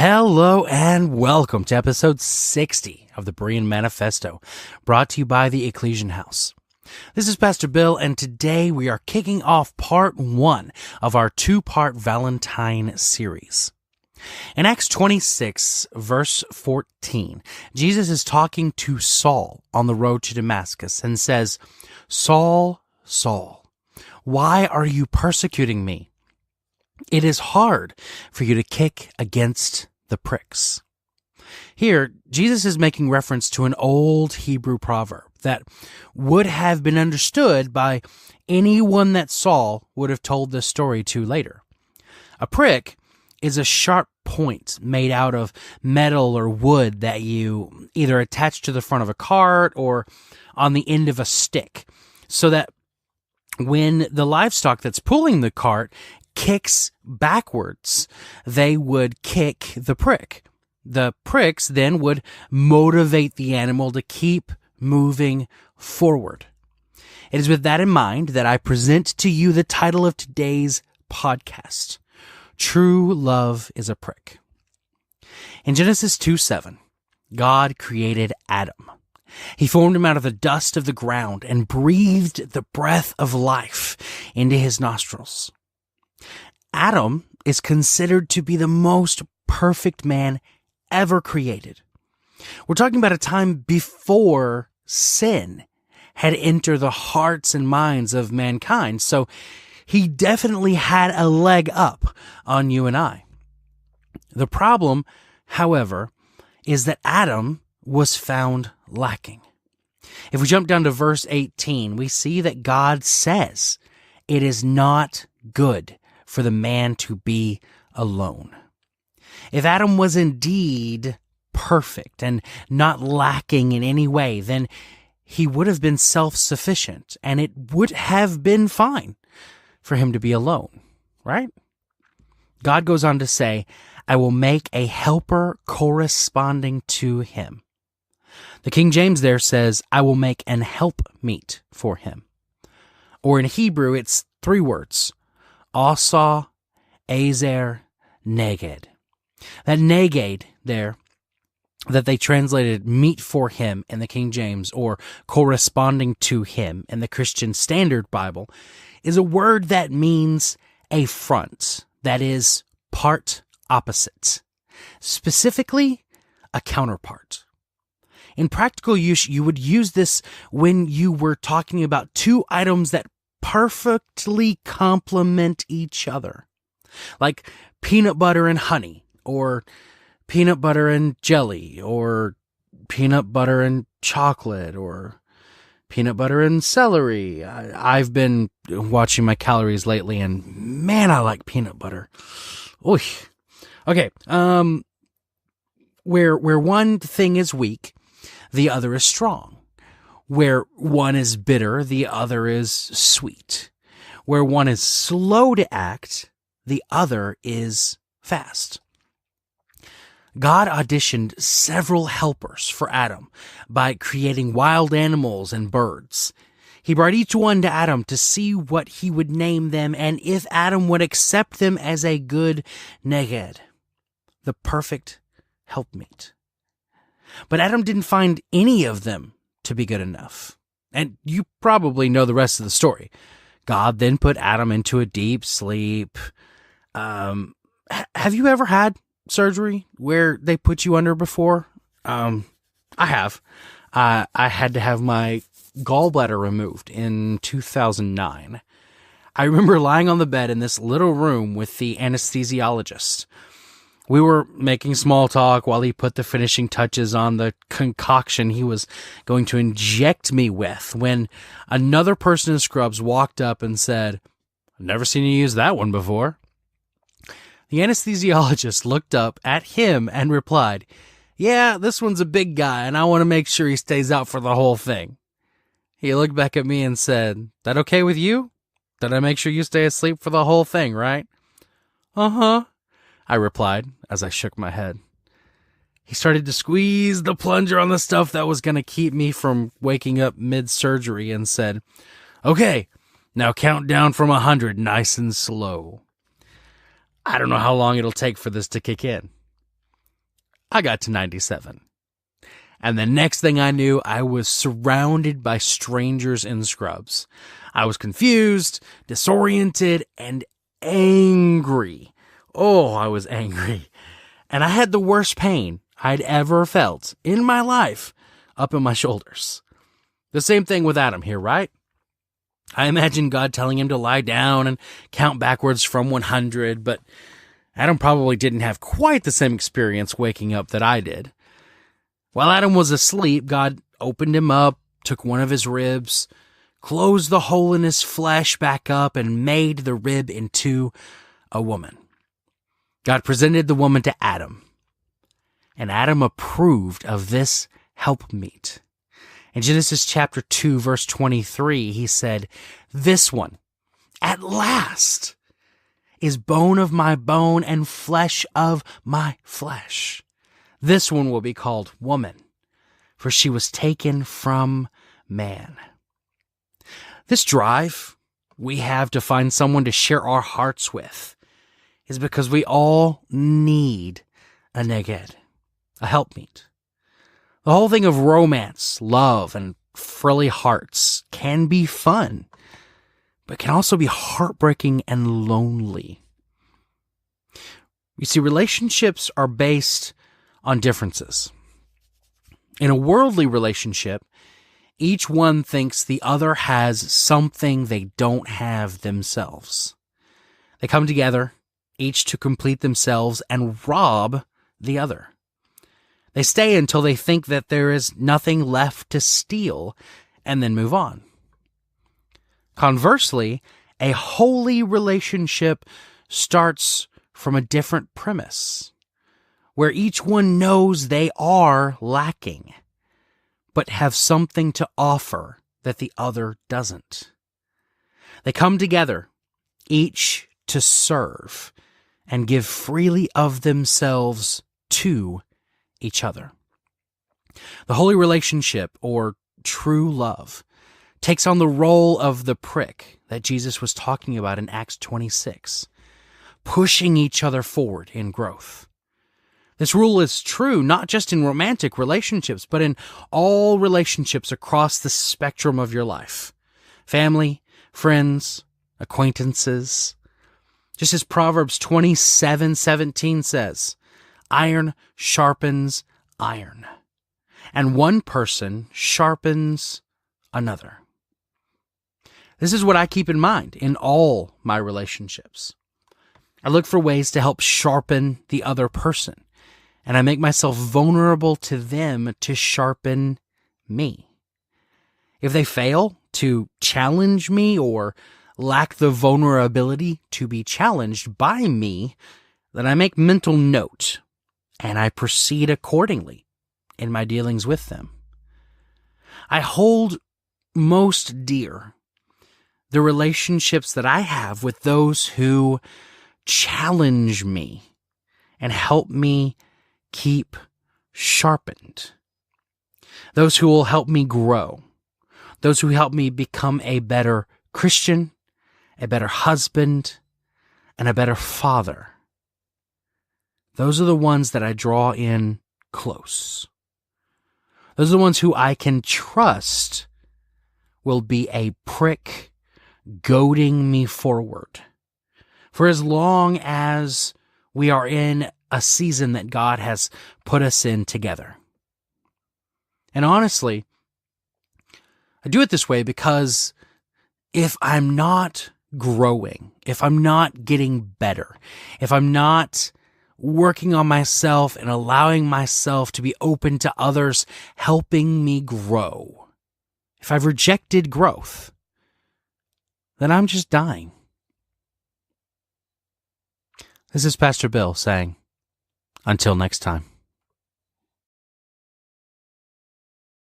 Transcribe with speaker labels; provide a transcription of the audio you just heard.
Speaker 1: Hello and welcome to episode 60 of the Berean Manifesto, brought to you by the Ecclesian House. This is Pastor Bill, and today we are kicking off part 1 of our 2-part Valentine series. In Acts 26, verse 14, Jesus is talking to Saul on the road to Damascus and says, "Saul, Saul, why are you persecuting me? It is hard for you to kick against the pricks." Here, Jesus is making reference to an old Hebrew proverb that would have been understood by anyone that Saul would have told this story to later. A prick is a sharp point made out of metal or wood that you either attach to the front of a cart or on the end of a stick, so that when the livestock that's pulling the cart kicks backwards, they would kick the prick. The pricks then would motivate the animal to keep moving forward. It is with that in mind that I present to you the title of today's podcast, True Love is a Prick. In Genesis 2:7, God created Adam. He formed him out of the dust of the ground and breathed the breath of life into his nostrils. Adam is considered to be the most perfect man ever created. We're talking about a time before sin had entered the hearts and minds of mankind, so he definitely had a leg up on you and I. The problem, however, is that Adam was found lacking. If we jump down to verse 18, we see that God says, "It is not good for the man to be alone." If Adam was indeed perfect and not lacking in any way, then he would have been self-sufficient, and it would have been fine for him to be alone, right? God goes on to say, "I will make a helper corresponding to him." The King James there says, "I will make an helpmeet for him." Or in Hebrew, it's 3 words, Asa, Azer, Neged. That Neged there, that they translated meet for him in the King James or corresponding to him in the Christian Standard Bible, is a word that means a front, that is, part opposite, specifically a counterpart. In practical use, you would use this when you were talking about 2 items that perfectly complement each other, like peanut butter and honey, or peanut butter and jelly, or peanut butter and chocolate, or peanut butter and celery. I've been watching my calories lately, and man, I like peanut butter. Oy. Okay, where one thing is weak, the other is strong. Where one is bitter, the other is sweet. Where one is slow to act, the other is fast. God auditioned several helpers for Adam by creating wild animals and birds. He brought each one to Adam to see what he would name them and if Adam would accept them as a good ghed, the perfect helpmeet. But Adam didn't find any of them to be good enough. And you probably know the rest of the story. God then put Adam into a deep sleep. Have you ever had surgery where they put you under before? I have. I had to have my gallbladder removed in 2009. I remember lying on the bed in this little room with the anesthesiologist. We were making small talk while he put the finishing touches on the concoction he was going to inject me with when another person in scrubs walked up and said, "I've never seen you use that one before." The anesthesiologist looked up at him and replied, "Yeah, this one's a big guy and I want to make sure he stays out for the whole thing." He looked back at me and said, "That okay with you? Did I make sure you stay asleep for the whole thing, right?" "Uh-huh," I replied as I shook my head. He started to squeeze the plunger on the stuff that was going to keep me from waking up mid-surgery and said, "Okay, now count down from 100 nice and slow." I don't know how long it'll take for this to kick in. I got to 97. And the next thing I knew, I was surrounded by strangers in scrubs. I was confused, disoriented, and angry. Oh, I was angry. And I had the worst pain I'd ever felt in my life up in my shoulders. The same thing with Adam here, right? I imagine God telling him to lie down and count backwards from 100, but Adam probably didn't have quite the same experience waking up that I did. While Adam was asleep, God opened him up, took one of his ribs, closed the hole in his flesh back up, and made the rib into a woman. God presented the woman to Adam, and Adam approved of this helpmeet. In Genesis chapter 2, verse 23, he said, "This one, at last, is bone of my bone and flesh of my flesh. This one will be called woman, for she was taken from man." This drive we have to find someone to share our hearts with is because we all need a ghed, a helpmeet. The whole thing of romance, love, and frilly hearts can be fun, but can also be heartbreaking and lonely. You see, relationships are based on differences. In a worldly relationship, each one thinks the other has something they don't have themselves. They come together, each to complete themselves and rob the other. They stay until they think that there is nothing left to steal and then move on. Conversely, a holy relationship starts from a different premise, where each one knows they are lacking, but have something to offer that the other doesn't. They come together, each to serve and give freely of themselves to each other. The holy relationship, or true love, takes on the role of the prick that Jesus was talking about in Acts 26, pushing each other forward in growth. This rule is true not just in romantic relationships, but in all relationships across the spectrum of your life. Family, friends, acquaintances. Just as Proverbs 27:17 says, "Iron sharpens iron, and one person sharpens another." This is what I keep in mind in all my relationships. I look for ways to help sharpen the other person, and I make myself vulnerable to them to sharpen me. If they fail to challenge me or lack the vulnerability to be challenged by me, then I make mental note and I proceed accordingly in my dealings with them. I hold most dear the relationships that I have with those who challenge me and help me keep sharpened. Those who will help me grow. Those who help me become a better Christian, a better husband, and a better father. Those are the ones that I draw in close. Those are the ones who I can trust will be a prick goading me forward for as long as we are in a season that God has put us in together. And honestly, I do it this way because if I'm not growing, if I'm not getting better, if I'm not working on myself and allowing myself to be open to others helping me grow, if I've rejected growth, then I'm just dying. This is Pastor Bill saying, until next time.